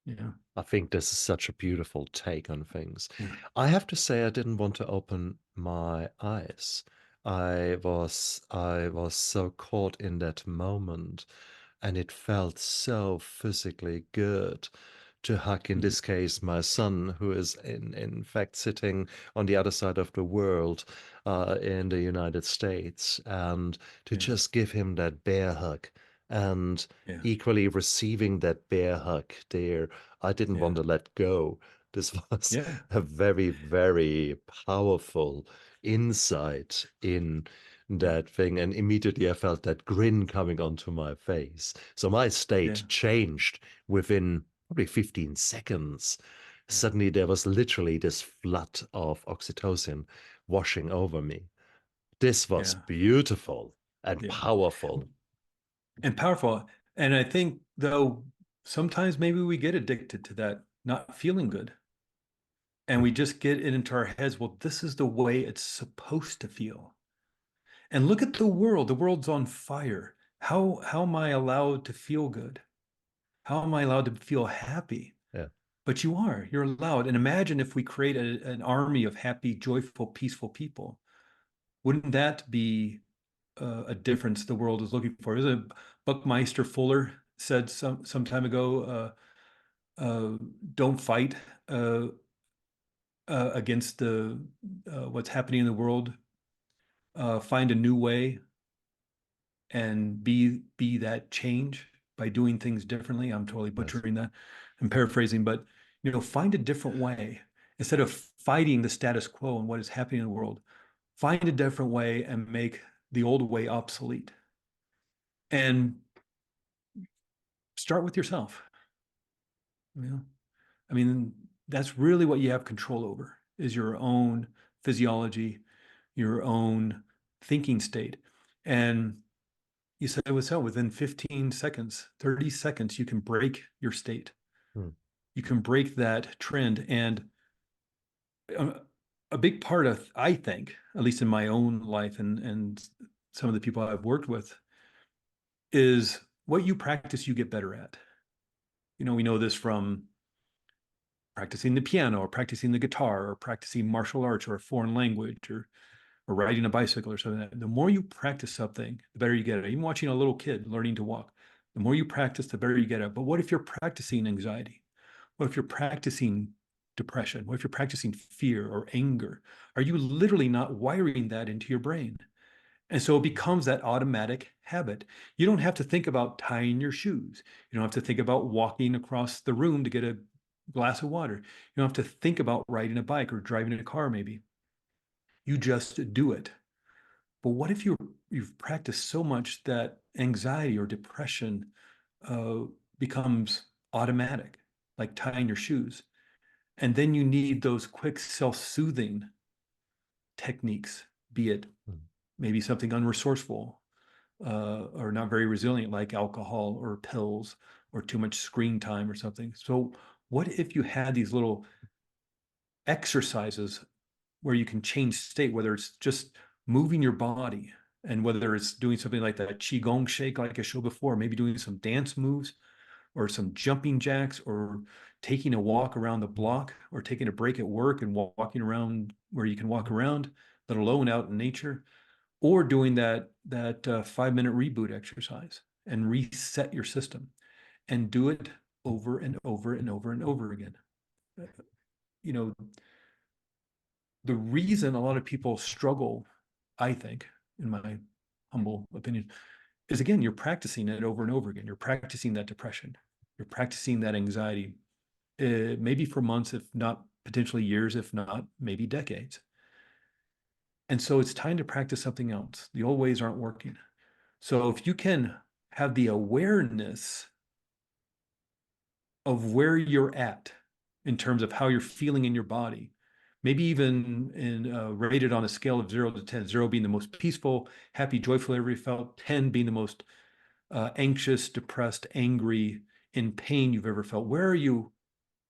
Yeah. I think this is such a beautiful take on things. Yeah. I have to say I didn't want to open my eyes. I was so caught in that moment, and it felt so physically good to hug, in this case, my son, who is in fact sitting on the other side of the world, in the United States, and to Yeah. just give him that bear hug, and Yeah. equally receiving that bear hug there. I didn't Yeah. want to let go. This was Yeah. a very, very powerful insight in Yeah. that thing. And immediately I felt that grin coming onto my face. So my Yeah. state changed within probably 15 seconds. Yeah. Suddenly there was literally this flood of oxytocin washing over me. This was Yeah. beautiful and Yeah. powerful. And powerful. And I think, though, sometimes maybe we get addicted to that not feeling good. And we just get it into our heads, well, this is the way it's supposed to feel. And look at the world. The world's on fire. How am I allowed to feel good? How am I allowed to feel happy? Yeah. But you are. You're allowed. And imagine if we create an army of happy, joyful, peaceful people. Wouldn't that be a difference the world is looking for? Is it Buckminster Fuller said some time ago, don't fight uh, against the what's happening in the world. Find a new way and be that change by doing things differently. I'm totally Yes. butchering that. I'm paraphrasing, but you know, find a different way instead of fighting the status quo and what is happening in the world. Find a different way and make the old way obsolete. And start with yourself. You know, I mean, that's really what you have control over, is your own physiology, your own thinking state. And you said it was so within 15 seconds, 30 seconds, you can break your state. Hmm. You can break that trend. And a big part of, I think, at least in my own life and some of the people I've worked with, is what you practice, you get better at. You know, we know this from practicing the piano or practicing the guitar or practicing martial arts or a foreign language or riding a bicycle or something like that. The more you practice something, the better you get at it. Even watching a little kid learning to walk, the more you practice, the better you get at it. But what if you're practicing anxiety? What if you're practicing depression? What if you're practicing fear or anger? Are you literally not wiring that into your brain? And so it becomes that automatic habit. You don't have to think about tying your shoes. You don't have to think about walking across the room to get a glass of water. You don't have to think about riding a bike or driving a car, maybe. You just do it. But what if you've practiced so much that anxiety or depression uh, becomes automatic, like tying your shoes? And then you need those quick self-soothing techniques, be it maybe something unresourceful or not very resilient, like alcohol or pills or too much screen time or something. So what if you had these little exercises where you can change state, whether it's just moving your body and whether it's doing something like that Qigong shake, like I showed before, maybe doing some dance moves or some jumping jacks or taking a walk around the block or taking a break at work and walking around where you can walk around, let alone out in nature, or doing that 5-minute reboot exercise and reset your system and do it over and over and over and over again. You know, the reason a lot of people struggle, I think, in my humble opinion, is again, you're practicing it over and over again. You're practicing that depression. You're practicing that anxiety, maybe for months, if not potentially years, if not maybe decades. And so it's time to practice something else. The old ways aren't working. So if you can have the awareness of where you're at in terms of how you're feeling in your body, maybe even rated on a scale of 0 to 10, 0 being the most peaceful, happy, joyful ever felt, 10 being the most anxious, depressed, angry, in pain you've ever felt. Where are you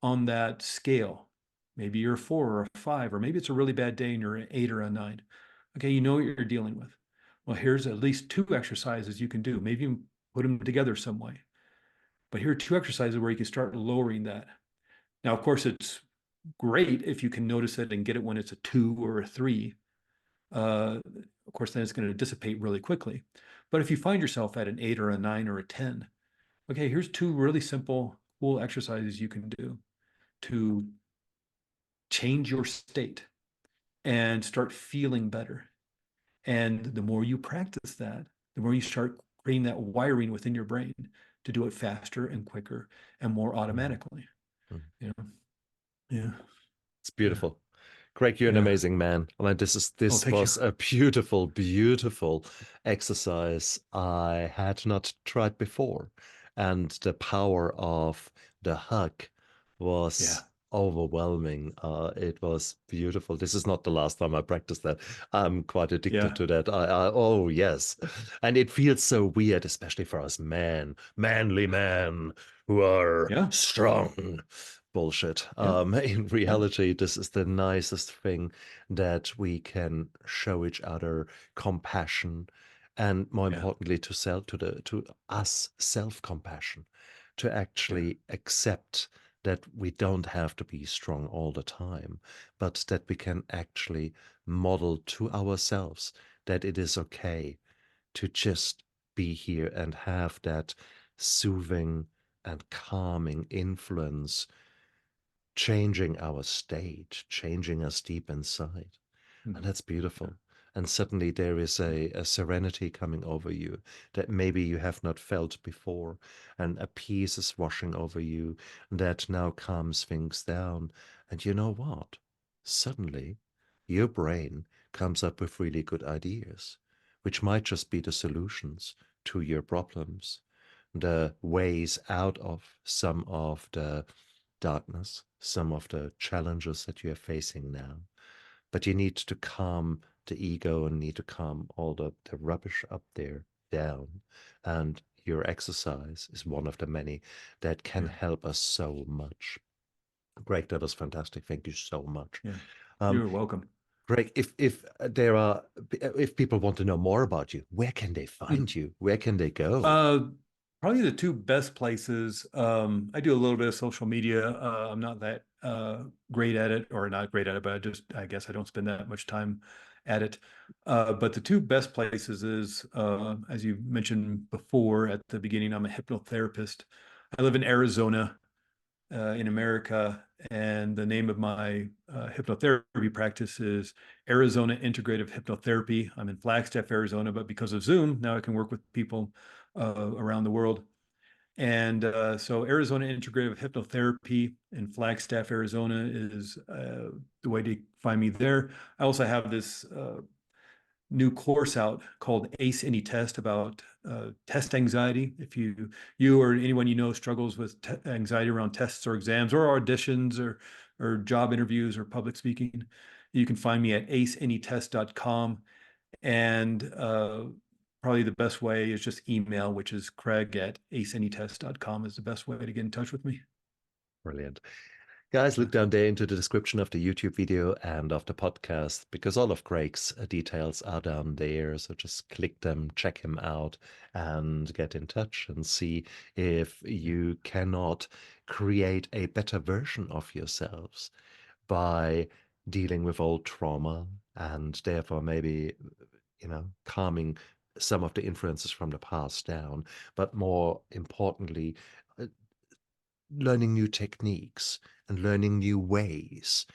on that scale? Maybe you're a 4 or a 5, or maybe it's a really bad day and you're an 8 or a 9. Okay, you know what you're dealing with. Well, here's at least 2 exercises you can do. Maybe you put them together some way. But here are 2 exercises where you can start lowering that. Now, of course, it's great if you can notice it and get it when it's a 2 or a 3. Of course, then it's going to dissipate really quickly. But if you find yourself at an 8 or a 9 or a 10, okay, here's 2 really simple, cool exercises you can do to change your state and start feeling better. And the more you practice that, the more you start creating that wiring within your brain to do it faster and quicker and more automatically. Mm. You know? Yeah. It's beautiful. Greg, you're an Yeah. amazing man. And this thank was you. a beautiful, beautiful exercise I had not tried before. And the power of the hug was Yeah. overwhelming. It was beautiful. This is not the last time I practiced that. I'm quite addicted Yeah. to that. Oh, yes. And it feels so weird, especially for us men, manly men who are Yeah. strong. Bullshit. Yeah. In reality, this is the nicest thing that we can show each other compassion, and more Yeah. importantly, to us self-compassion, to Yeah. actually accept that we don't have to be strong all the time, but that we can actually model to ourselves that it is okay to just be here and have that soothing and calming influence, changing our state, changing us deep inside. And Mhm. that's beautiful. And suddenly there is a serenity coming over you that maybe you have not felt before. And a peace is washing over you that now calms things down. And you know what? Suddenly your brain comes up with really good ideas, which might just be the solutions to your problems, the ways out of some of the darkness, some of the challenges that you are facing now. But you need to calm the ego and need to calm all the rubbish up there down. And your exercise is one of the many that can Yeah. help us so much. Greg, that was fantastic. Thank you so much. Yeah. Um, You're welcome. Greg, if people want to know more about you, where can they Mm. find you? Where can they go? Uh, Probably the two best places. I do a little bit of social media. I'm not that great at it, or not great at it, but I guess I don't spend that much time at it. But the two best places is, as you mentioned before at the beginning, I'm a hypnotherapist. I live in Arizona, in America, and the name of my hypnotherapy practice is Arizona Integrative Hypnotherapy. I'm in Flagstaff, Arizona, but because of Zoom, now I can work with people around the world. And so Arizona Integrative Hypnotherapy in Flagstaff, Arizona is the way to find me there. I also have this new course out called Ace Any Test about test anxiety. If you or anyone you know struggles with anxiety around tests or exams or auditions or job interviews or public speaking, you can find me at aceanytest.com. And probably the best way is just email, which is craig@aceanytest.com is the best way to get in touch with me. Brilliant. Guys, look down there into the description of the YouTube video and of the podcast because all of Craig's details are down there. So just click them, check him out, and get in touch and see if you cannot create a better version of yourselves by dealing with old trauma and therefore maybe, calming some of the influences from the past down, but more importantly, uh, learning new techniques and learning new ways,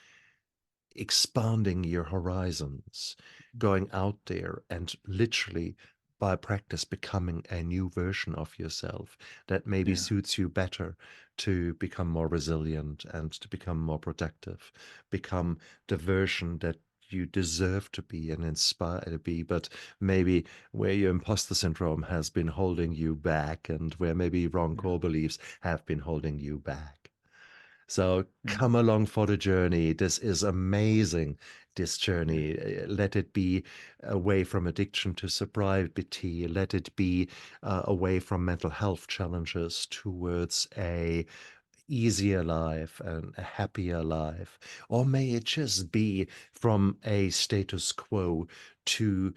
expanding your horizons, going out there and literally by practice becoming a new version of yourself that maybe Yeah. suits you better to become more resilient and to become more productive, become the version that you deserve to be and inspire to be, but maybe where your imposter syndrome has been holding you back and where maybe wrong Yeah. core beliefs have been holding you back. So Yeah. come along for the journey. This is amazing, this Yeah. journey. Let it be away from addiction to sobriety. Let it be away from mental health challenges towards a easier life and a happier life. Or may it just be from a status quo to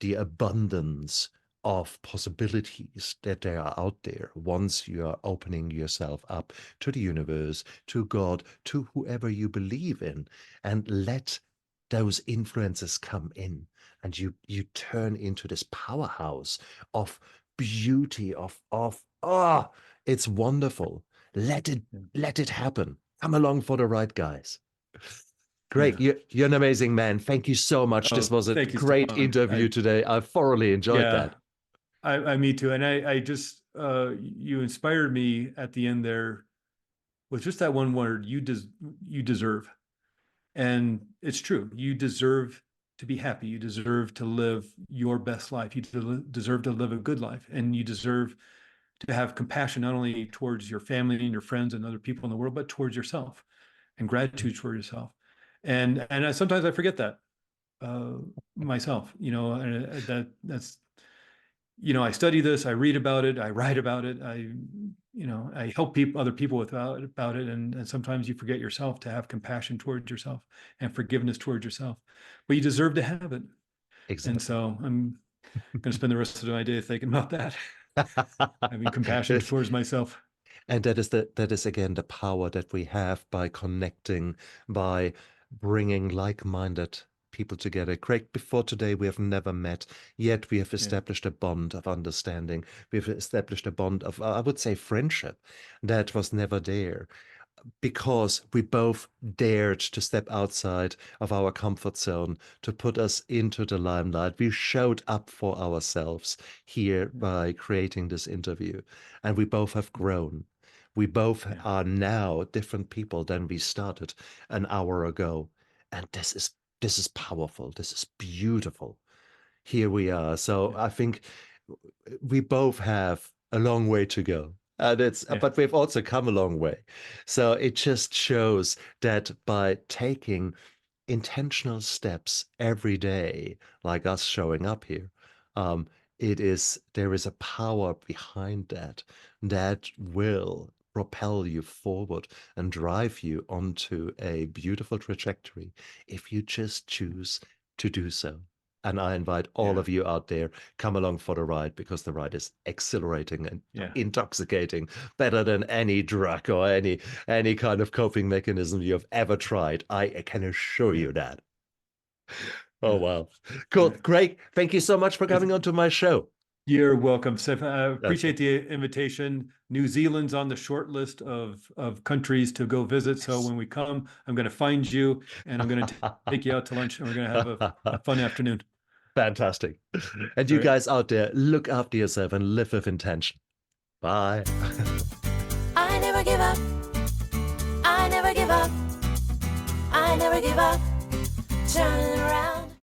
the abundance of possibilities that there are out there once you are opening yourself up to the universe, to God, to whoever you believe in, and let those influences come in and you turn into this powerhouse of beauty it's wonderful. let it Yeah. let it happen. Come along for the ride, guys. Great. Yeah. You're an amazing man. Thank you so much. This Oh, was a thank you, great Stephan. interview today. I thoroughly enjoyed Yeah, that. me too. And I just, you inspired me at the end there with just that one word, you deserve. And it's true. You deserve to be happy. You deserve to live your best life. You deserve to live a good life. And you deserve to have compassion, not only towards your family and your friends and other people in the world, but towards yourself and gratitude for yourself. And sometimes I forget that uh, myself, and that's, I study this, I read about it, I write about it, I help other people about it, and sometimes you forget yourself to have compassion towards yourself and forgiveness towards yourself, but you deserve to have it. And Exactly. so I'm going to spend the rest of my day thinking about that, having compassion Yes. towards myself. And that is again the power that we have by connecting, by bringing like-minded people together. Craig, before today we have never met, yet we have Yeah, established a bond of understanding. We've established a bond of, I would say, friendship that was never there, because we both dared to step outside of our comfort zone to put us into the limelight. We showed up for ourselves here by creating this interview, and we both have grown. We both yeah, are now different people than we started an hour ago. And this is powerful. This is beautiful. Here we are. So yeah, I think we both have a long way to go. And yeah, but we've also come a long way. So it just shows that by taking intentional steps every day, like us showing up here, um, there is a power behind that that will propel you forward and drive you onto a beautiful trajectory if you just choose to do so. And I invite all Yeah. of you out there, come along for the ride, because the ride is exhilarating and Yeah. intoxicating, better than any drug or any kind of coping mechanism you've ever tried. I can assure you that. Oh, Yeah. wow. Cool. Yeah. Great. Thank you so much for It's- coming onto my show. You're welcome, Stephan. I That's appreciate the invitation. New Zealand's on the short list of countries to go visit. So when we come, I'm going to find you and I'm going to take you out to lunch and we're going to have a fun afternoon. Fantastic. And All you right. guys out there, look after yourself and live with intention. Bye. I never give up. I never give up. I never give up. Turn around.